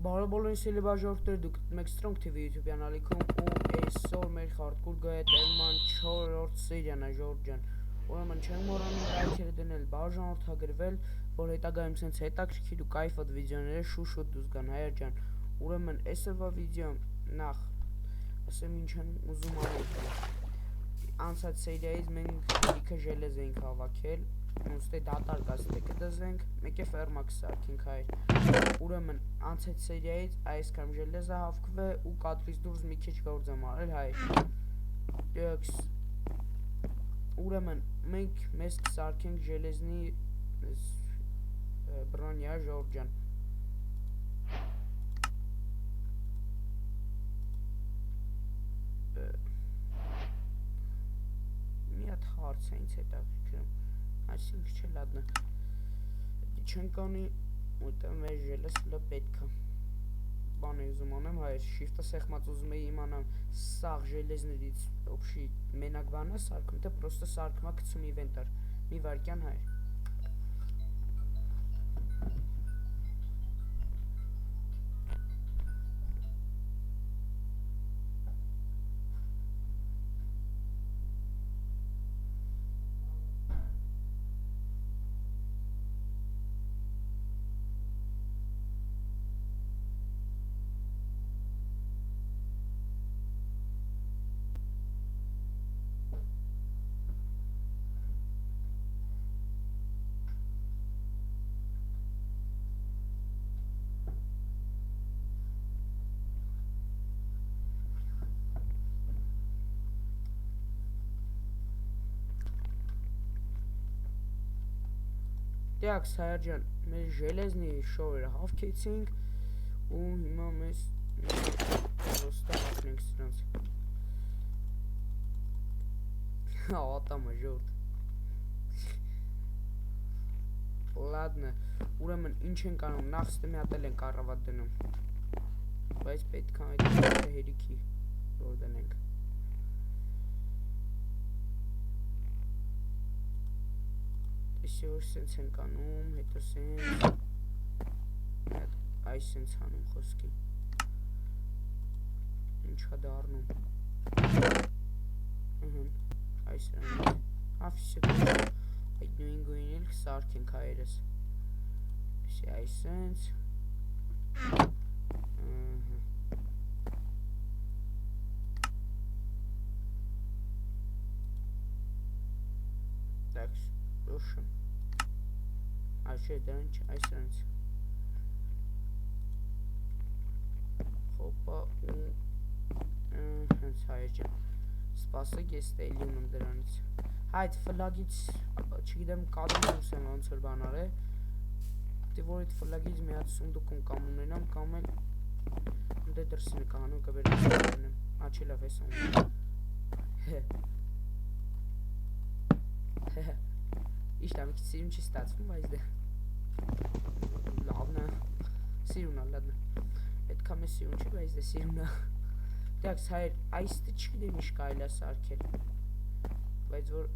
Բարոբոլոն սելիբաժորդեր դուք մեկ Strong TV YouTube անալիքում ու այսօր մեր խարտկուր գայետերման 4-րդ սերիան է ժորջան ուրեմն չեմ մոռանում լայքերը դնել բաժանորդագրվել որ հետագայում սենց հետաքրքիր ու կայֆոտ վիդեոները շուշ-շուտ դուրս գան հայեր ջան ուրեմն այսօրվա վիդեոն նախ ասեմ ինչ եմ ուզում անել անցած սերիայից մենք լիքը ժելեզ էինք հավաքել ուստի դատարկ աստեկը դզենք մեկ է ֆերմա կսարքինք հայր ուրեմն անցած սերիայից այս կամ ժելեզը հավքվե ու կադրից դուրս մի քիչ գործ եմ արել հայր ուրեմն մենք մեզ կսարքենք ժելեզնի բրոնյա ժորջան մի հատ հարց է ինձ հետաքրքրում այսինքն չէ լատնա չենք անի ուտը մեր ժելեզը պետք է բան է ուզում անեմ հայր շիֆտը սեղմած ուզում էի իմանամ սաղ ժելեզներից օբշի մենակ բանա սարքում թե պրոստը սարքումա գցում իվենտար մի վարկյան հայր Դյակս հայր ջան մեր ժելեզնի շովերը հավքեցինք ու հիմա մեզ ոստա հապնենք սրանց ատամը ժորդ լադնը ուրեմն ինչ ենք անում նախ ստը մի հատել ենք առավատ դնում բայց պետք է այդ հերիքի որ դնենք Այսօր սենց ենք անում, հետո սենց այս սենց անում խոսքի ինչ հա դարնում այս ռանից ավսի այդ նույն գույն էլ սարք ենք հայերս այս սենց տաքս Ռոշն Այժե դրանց այս դրանց Հոպա ու հենց հայր ջան Սպասեք ես տեյլի ունեմ դրանից Այդ ֆլագից չգիտեմ կադրում եմ ոնց որ բան արել Դե որ այդ ֆլագից մի հատ սունդուկում կամ ունենամ կամ էլ դե դրսի նկանում կվերցնեմ Աչի լավ ես անում Իշտ ամիք սիրուն չի ստացվում բայց դե Լավն է Սիրուն է լադն Պետք է մեզ սիրուն չի բայց դե սիրուն է Դյակս հայր այստը չգիտեմ ինչ կարելի է սարքել Բայց որ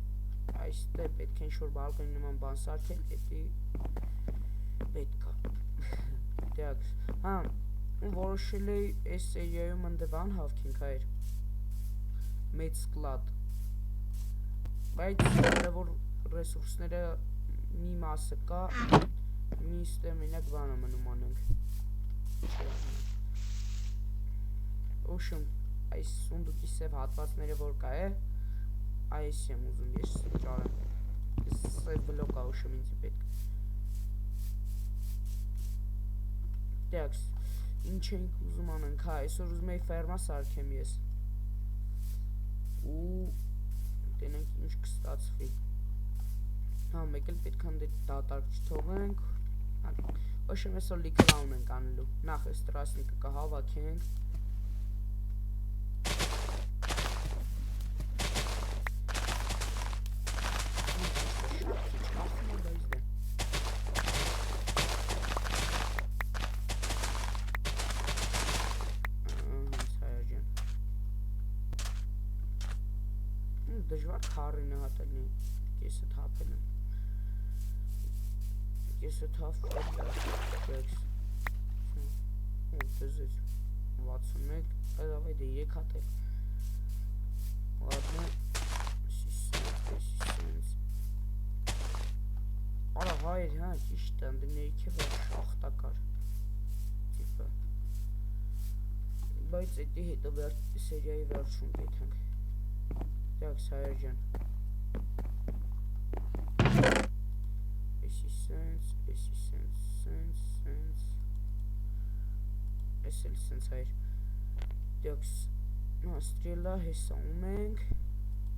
այստը պետք է ինչ-որ բալկոնի նման բան սարքել էդի պետք է Դյակս հա որոշել էի այս սերիայում ընդ բան հավքենք հայր մեծ սկլադ Բայց որ ռեսուրսները մի մասը կա մի ստե մենակ բանը մնում անենք Ուշում այս սունդուկի սև հատվածները որ կա է այս եմ ուզում ես ճարեմ սև բլոկ ա ուշում ինձի պետք Դյակս ինչ ենք ուզում անենք հա այսօր ուզում էի ֆերմա սարքեմ ես ու տենենք ինչ կստացվի Հա մեկ էլ պետք է դատարկ չթողենք Ոչմ այսօր լիքը լաուն ենք անելու Նախ այս տրասնիկը կհավաքենք Դժվար քարինը հատելն է կեսը թափել եմ Կեսը թափել Ուսից 61, давайте 3 հատել։ Ладно, Արա հայր, հա, ճիշտ է, ընդներիք է որ շախտակար տիպը, բայց էդի հետո սերիայի վերջում կեթանք, դյակ սայր ջան, էսի սենց, ես էլ սենց հայր, դյակ ստրելա հեսա ունենք,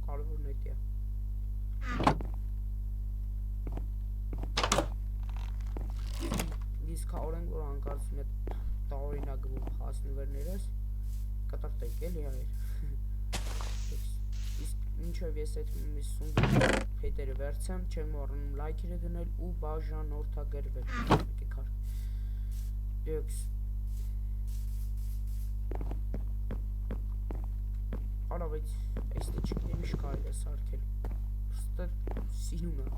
կարևորն էդ է, իսկ հավորենք, որ անկարծում է տարօրինակը հասնվերներս, կտրտեք էլի հայր, իսկ ինչով ես այդ սունդի հետերը վերցեմ, չեմ առնում լայքերը դնել ու բաժանորդագրվել, կար, դյոքս, արա, բայց այստե չգնեմ իsh կարել է սարքել, ստը սիրում է,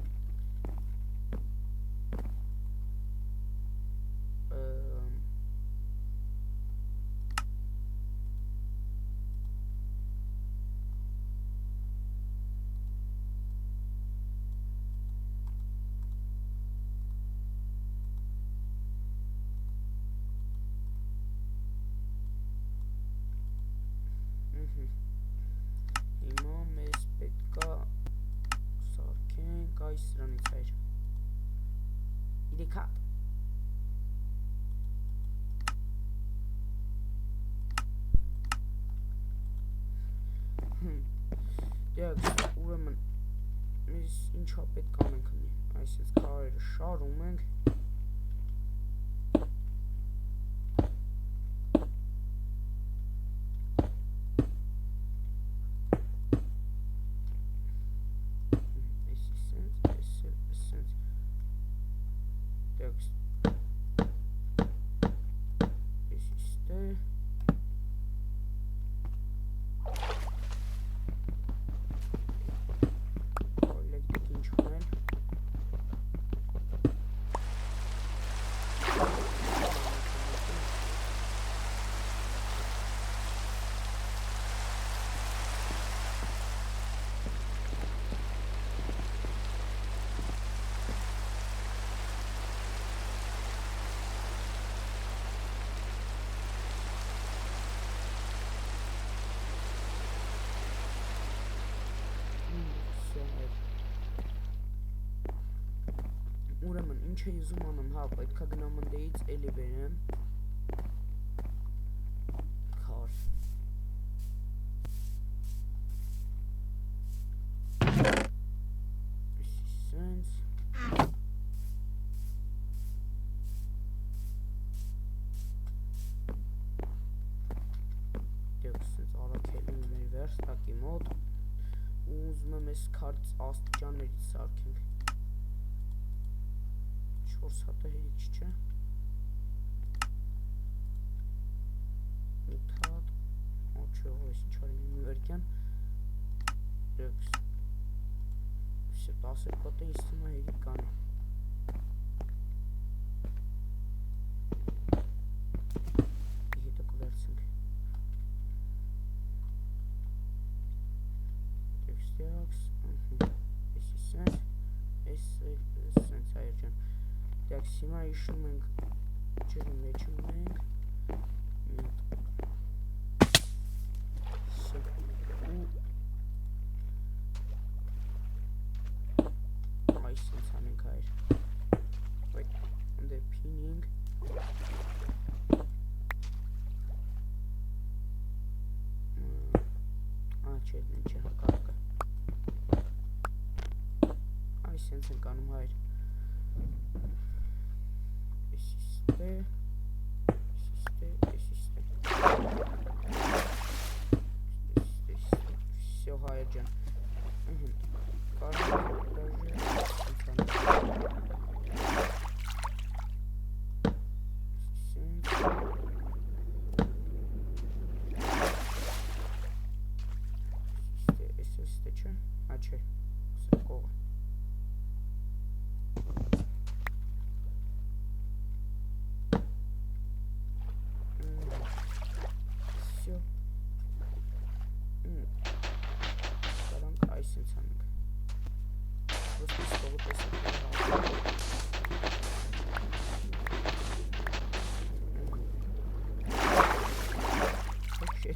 հիմա մեզ պետքա սարքենք այս սրանից հայր, 3 հատ, դյակ ուրեմն մեզ ինչա պետք անենք ունի, այսպես կարերը շարում ենք, ուրեմն ինչ է ուզում անեմ, հա, պետքա գնամ ընդեից էլի բերեմ, քար, սենց, դյոք սենց առակելում մեր վերստակի մոտ, ու ուզում եմ ես քարից աստիճաններից սարքենք, 4 հատը հերիք չէ, 8 հատ, աչող ես ինչ արին իմ վերքյան, դյոքս, 10 հատը ինձ թվում է հերիք կանի, հետո կվերցենք, դյոքս, եսի սենց, սենց հայր ջան, դյակ հիմա իշում ենք, ջրի մեջ ունենք, այս սենց անենք հայր, բայց ընդե պինինք, չէ, չէ, հակարկը, այս սենց ենք անում հայր, Всё, հայր ջան,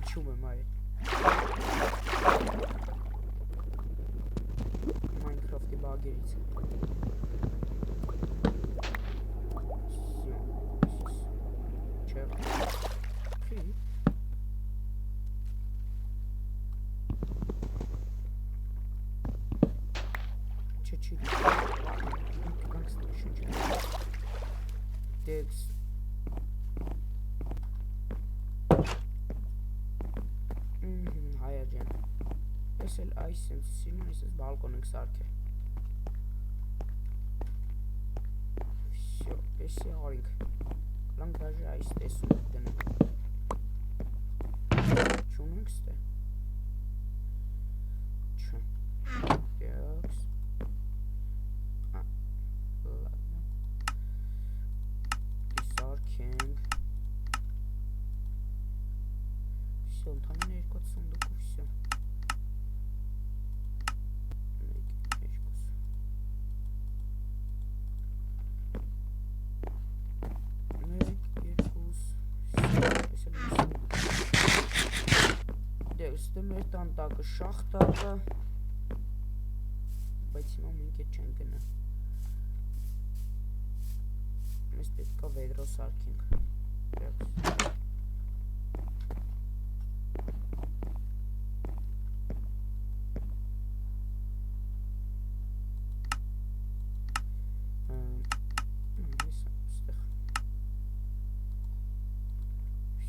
Հնչում եմ այ Minecraft-ի բագերից Dex հայր ջան ես էլ այս ինձ սիրում ես բալկոն ենք սարքել всё էսի արինք կլանք դաժե այս տեսում դնենք չունենք ստե չո Dex ладно Սարքենք всё ընդամենը 2 սանդուկ ու всё Դե մեր տանտակը շախտակը բայց հիմա մենք էդ չենք գնա մեզ պետք է վեդրո սարքենք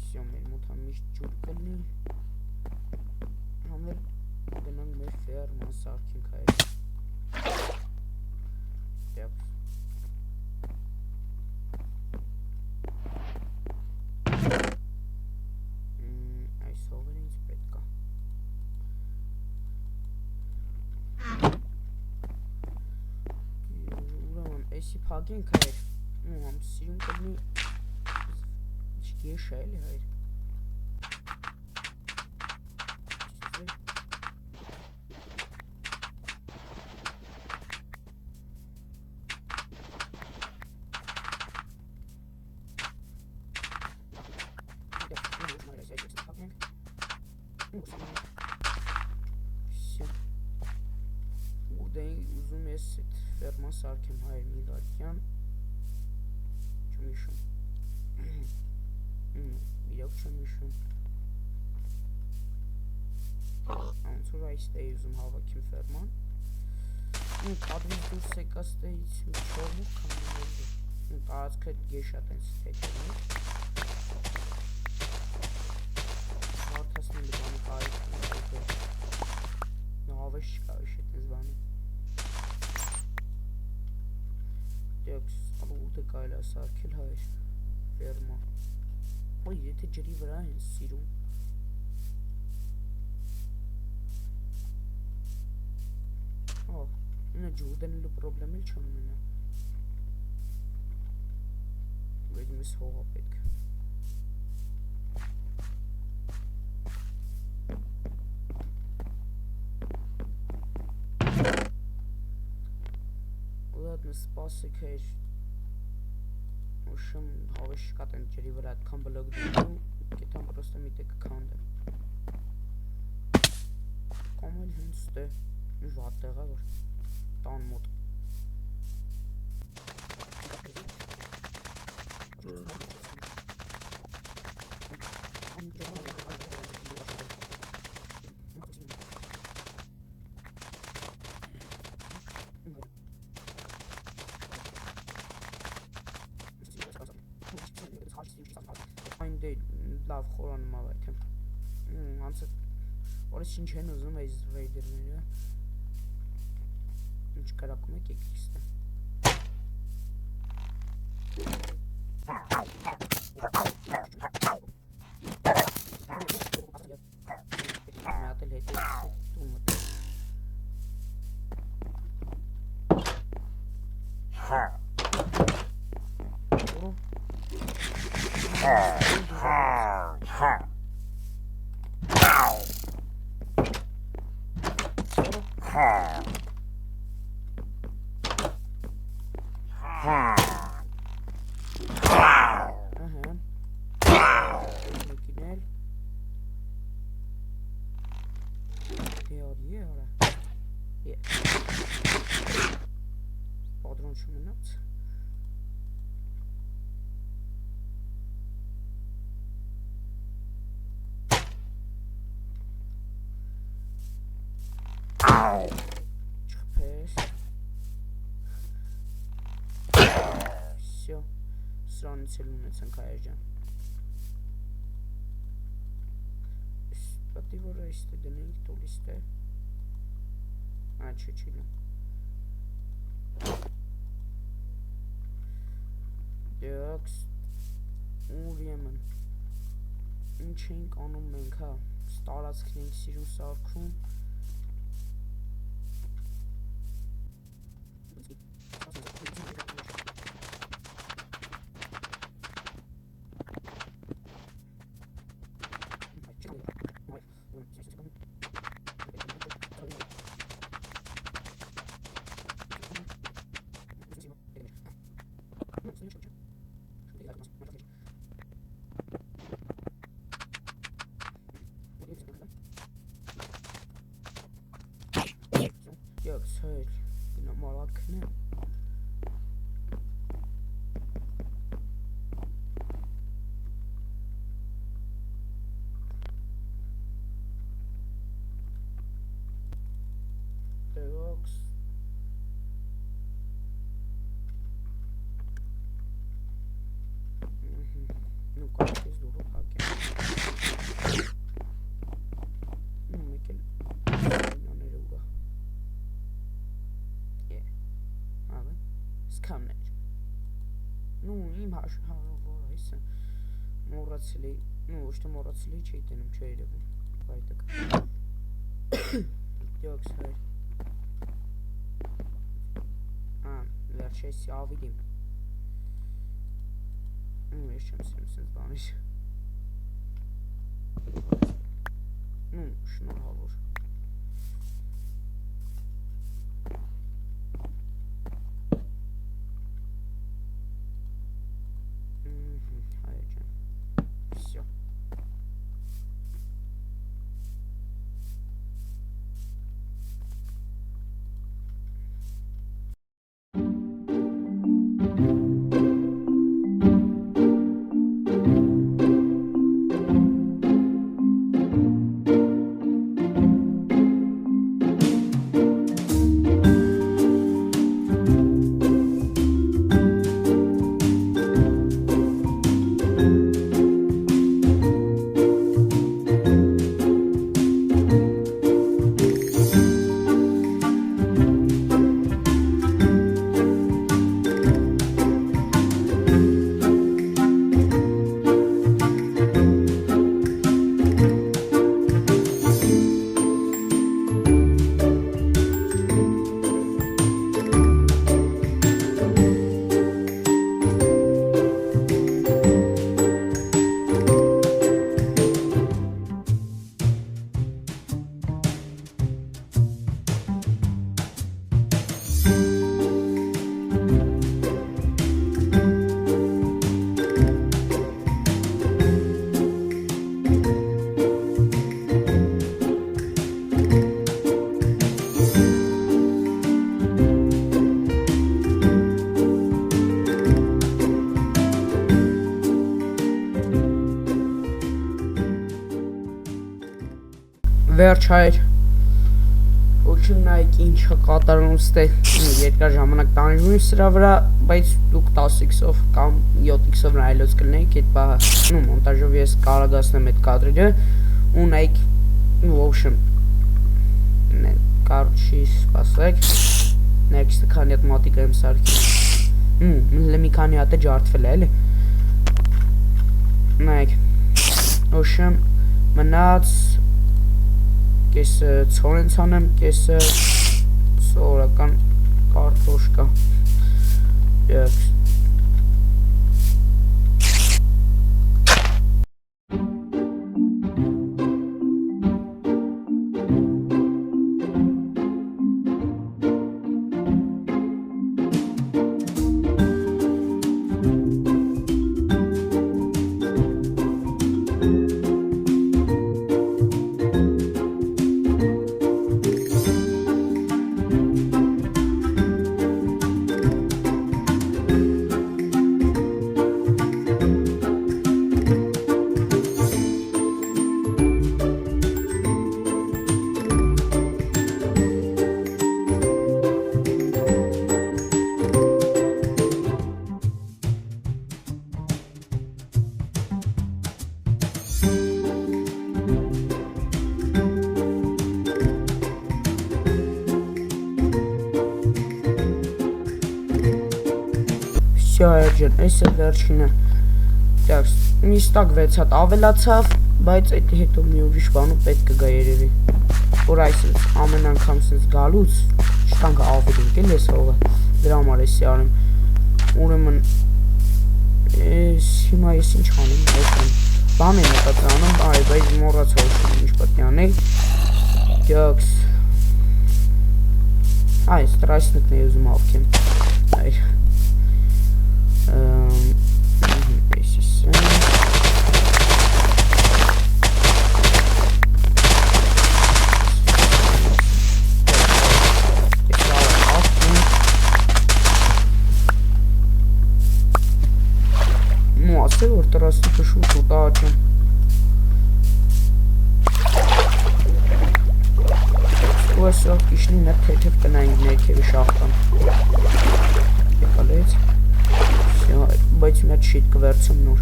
всё մեր մոտ միշտ ջուր կլինի Համեր գնանք մեր ֆերման սարքենք հայր Դեպ Այս հողերը ինձ պետք է Ուրեմն էսի փակենք հայր համ սիրում կլինի Չգեշ էլի հայր Всё. Ուզում ես այդ ֆերման սարքեմ հայր մի վարկյան Չեմ հիշում Իրոք չեմ հիշում Ոնց որ այստեղ ուզում հավաքեմ ֆերման Կադրից դուրս եկա ստեից մի չորմուկ քամի տարածքը գեշա տենց թեքերն Հարթասնում բանի կարիք Նավեշ չկա վիշ էտ ինձ բանի Դեքս ալուղուտը կայլ է սարքել հայր Ֆերմա Ոյ եթե ջրի վրա են սիրում Ինը ջուր դնելու պրոբլեմ էլ չեմ ունենա Բայց մեզ հողա պետք Ладно, սպասեք հեր Ուշում հավեշ կատեն ջրի վրա այդքան բլոկ դնելու Կետան պրոստը մի տեք կանդեմ Կամ էլ հենց ստե Մի վատ տեղա որ Տան մոտ Այն դե լավ խորանում ավայթեմ Անցը Որս ինչ են ուզում այս ռեյդերները Ինչ կարակում եք եք իստը Մյատել հետ է տումը դրանից էլ ունեցանք հայեր ջան։ Պատի որ այստեղ դնենք տոլիստը։ Չէ, չիլում։ Դեքս ուրեմն ինչ ենք անում մենք, հա, տարածքն ենք սիրուն սարքում։ Դեքս հայր, գնա մալակն է։ Դեքս Ну как здесь дуру хаки. Ну мекел. Նաներուգա։ Ահա։ Սկամներ։ Ну իմ հաշվով այսը մոռացել էի, ну ոչ թե մոռացել էի, չէի տենում, չէ երևում։ Բայտակ։ Դեքս հայր։ Վերջերս ավիդիմ։ Ես չեմ սիրում սենց բանից։ Շնորհավոր։ Հայր ջան։ Всё։ Վերջ հայր, ոչմ նայք ինչը կատարում ստե երկար ժամանակ տանժում սրա վրա, բայց դուք 10x-ով կամ 7x-ով նայելոց կլնեիք այդ բահը, մոնտաժով ես կարագացնեմ այդ կադրերը, ու նայք, ոչմ, կարչի սպասեք, նայքստը քանի հատ մատիկա եմ սարքի, մի քանի հատ է ջարդվել է, էլի, նայք, ոչմ, մնաց, կեսը ցորեն ցանեմ, կեսը սովորական կարտոշկա։ Դեքս Всё, այրջան, այս է վերջինը։ Так, նիստակ 6 հատ ավելացավ, բայց այդ հետո մի ուրիշ բանու պետք կգա երևի։ Որ այսպես ամեն անգամ sense գալուց չտանք ավելի կել էս հողը։ Դրա համար էսի արեմ։ Ուրեմն հիմա ես ինչ անեմ, այսինքն բան եմ եկած անում, այ բայց մոռացա ինչ պետք է անել։ Так. Այ ստրայսնիկն է ուզում ավքեմ։ Այ Ну, а север раз не пишу, удачи. Сквозь кишни на тетев канайне кевишахтан. Եկալեց, բայց մի հատ շիտ կվերցեմ նոր։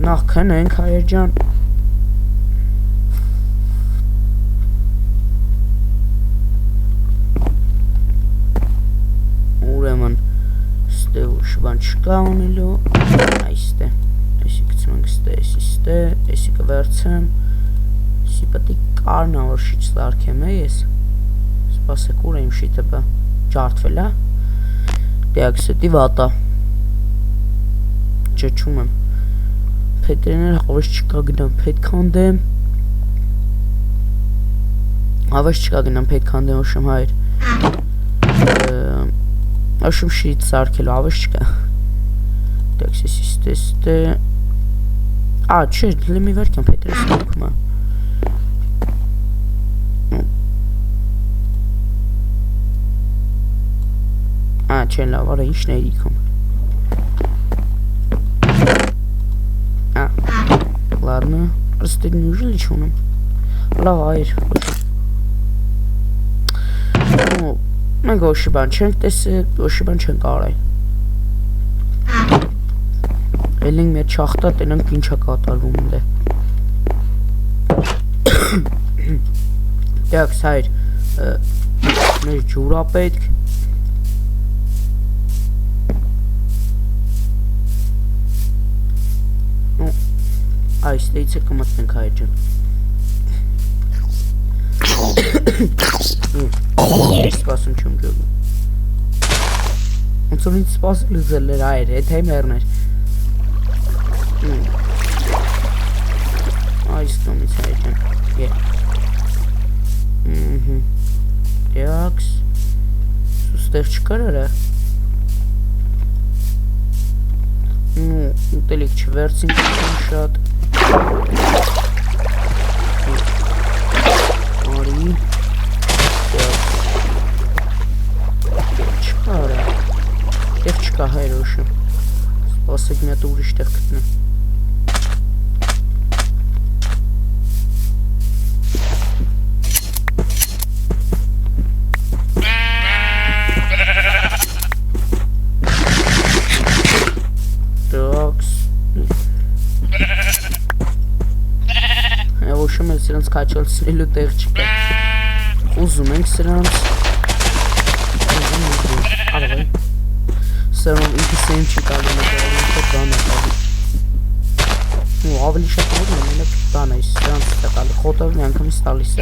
Նախ քնենք հայեր ջան։ Ուրեմն ստե ուշ բան չկա ունելու, այստե, էսի գցում ենք ստե, էսի կվերցեմ, էսի պետք կարնա որ շիտ սարքեմ է ես։ Սպասեք ուր է իմ շիտը բա ջարդվել է դեակ սետի վատա ճճում եմ փետրեներ հավես չկա գնամ փետ քանդեմ հավես չկա գնամ փետ քանդեմ ոშմ հայր ոշմ շիտ սարքելու հավես չկա դեակ սեստե ա չէ լեմի վերքան փետրես սարքում է Չեն լավ, արա ինչն է իրիքում Ладно, просто неужели չունեմ Լավ այր Մենք ոչի բան չենք տեսել, ոչի բան չենք արել Էլենք մեր չախտա տենանք ինչա կատարվում դե Դեակս հայր մեր ջուրա պետք Այստեից է կմտնենք հայր ջան Սպասում չում ջոգում Ոնց որ ինձ սպասել ուզել էր այր, էդ հեմ հերներ Այս կոմից հայր ջան Դեակս Սուստեղ չկար արա Ուտելիք չվերցինք շատ Արի Չկա արա Տեղ չկա հայրոշը Սպասեք մի հատ ուրիշ տեղ գտնեմ Ոշում են սրանց կաչալ սրելու տեղ չկա Ուզում ենք սրանց Արվայ Սրանով ինքս եմ չի կալում բան է կալում Ավելի շատ որ մենակ բան է սրանց է կալի խոտով մի անգամից տալիս է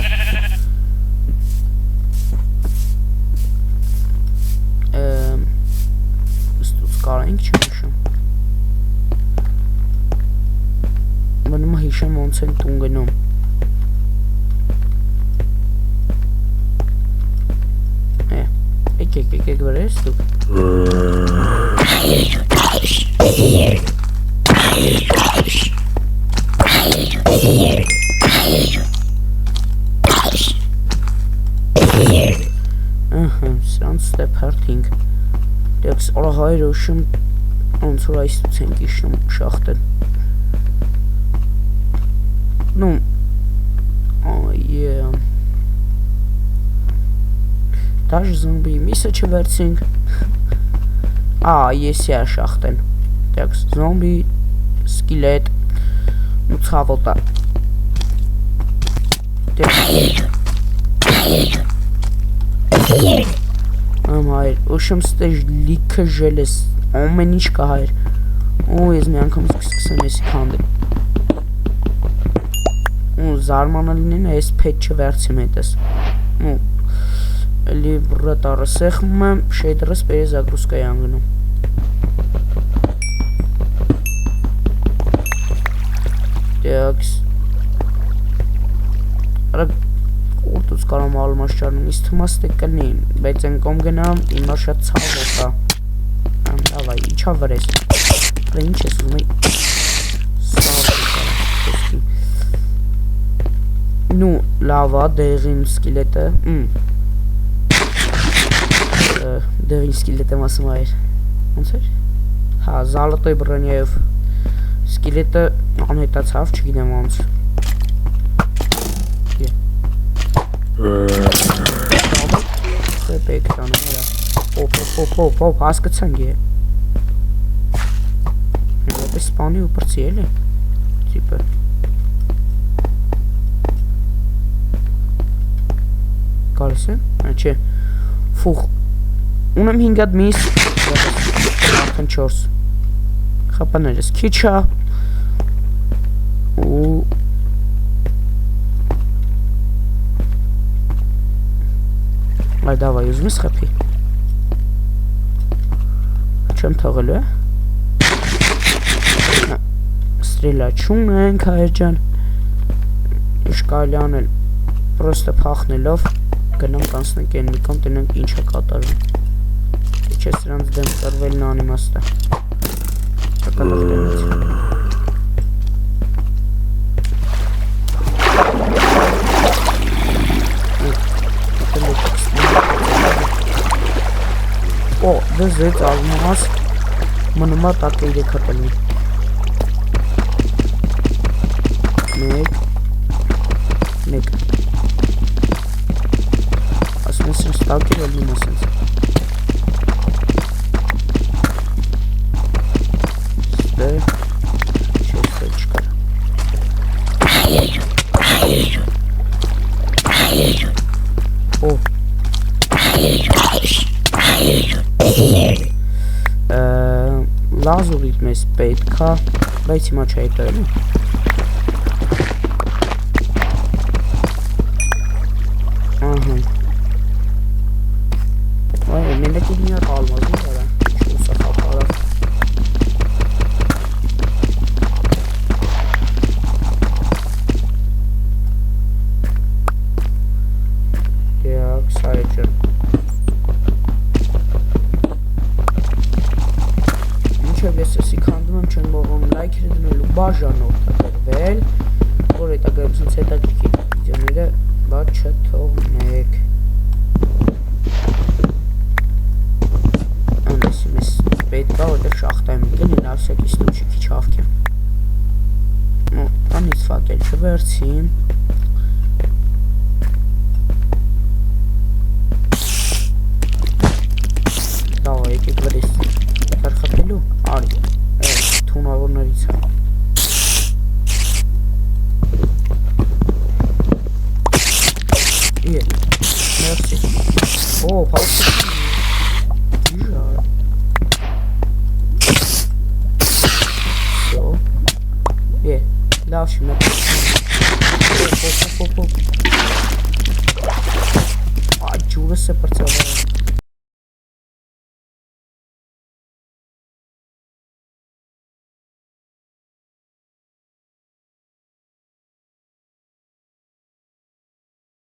Ստուց կարայինք չեմ ուշում Բնում հիշեմ ոնց են տուն գնում Եկեք վրես դուք Սրանց ստեպ հերթինք Դեքս արա հայր ուշում ոնց որ այստուց ենք իշում շախտեն Ну, Даже зомби միսը չվերցինք Եսի է շախտեն Так, զոմբի, սկիլետ ու ցավոտա հայր, ուշեմ ստեժ լիքը ժելես, ամեն ինչ կա հայր, ու ես մի անգամ սկսեմ եսի քանդել, ու զարմանալին է ես պետ չվերցիմ հետս, ու էլի վրտարը սեղմում եմ, շեյդրս պերեզագրուսկա է անգնում, դեակս, արագ Ուրտուց կարամ ալմաշ ճարնում, իս թմաս տեք կլնին, բայց են կոմ գնամ, իմա շատ ծավ ոտա, դավայ, իչա վրես, հրը ինչ ես ուզում էի, նու լավա դեղին սկիլետը, դեղին սկիլետը մասում այր, ոնց էր, հա, զալոտոյ բրոնյայով, սկիլետը անհետացավ, չգինեմ ոնց, Խեպ էկրանը հերա Ոպ, հասկացանք է Պես սպանի ու պրծի էլ է Տիպը Գալիս է? Չէ Ֆուխ Ունեմ 5 հատ միս Արդեն 4 Խապաներս քիչա Ու Այ դավայ ուզում ես խպի Չեմ թողելու է Ստրիլա չունենք հայր ջան Ինչ կարելի անել Պրոստը փախնելով Գնամ կանցնենք են մի կոմ տնենք ինչ է կատարվում Իչ է սրանց դեմ կրվելն անիմաստը Ակալող դեմից Օ, դեզեց ալմահաս մնումա տակը իրեք հատելու Մեկ Ասում ես սենց տակեր ելնում ասենց Ստե Չէ ստե չկար Օ Լազուրիտ մեզ պետքա, բայց հիմա չէ հետո էլի Ահա Այ, մենակ իմ միակ ալմազն արա, շուսա խապարավ Դեակ, սայջը Ես էսի քանդում եմ չեն մողոնում լայքերը դնելու բաժան որդակրվել որ հետագայում սենց հետաքրքիր վիդեոները բաց չթողնեք Անդեսի մեզ պետք է որտեղ շախտայում եկել են ավսյակի ստուչի քիչ ավկեմ Անից վակել չվերցին Դավա եկեք վրես Խրխպելու արի թունավորներից է Մերսի Օ, պավսի Լավ շիմը Այ ջուրս է պրծավ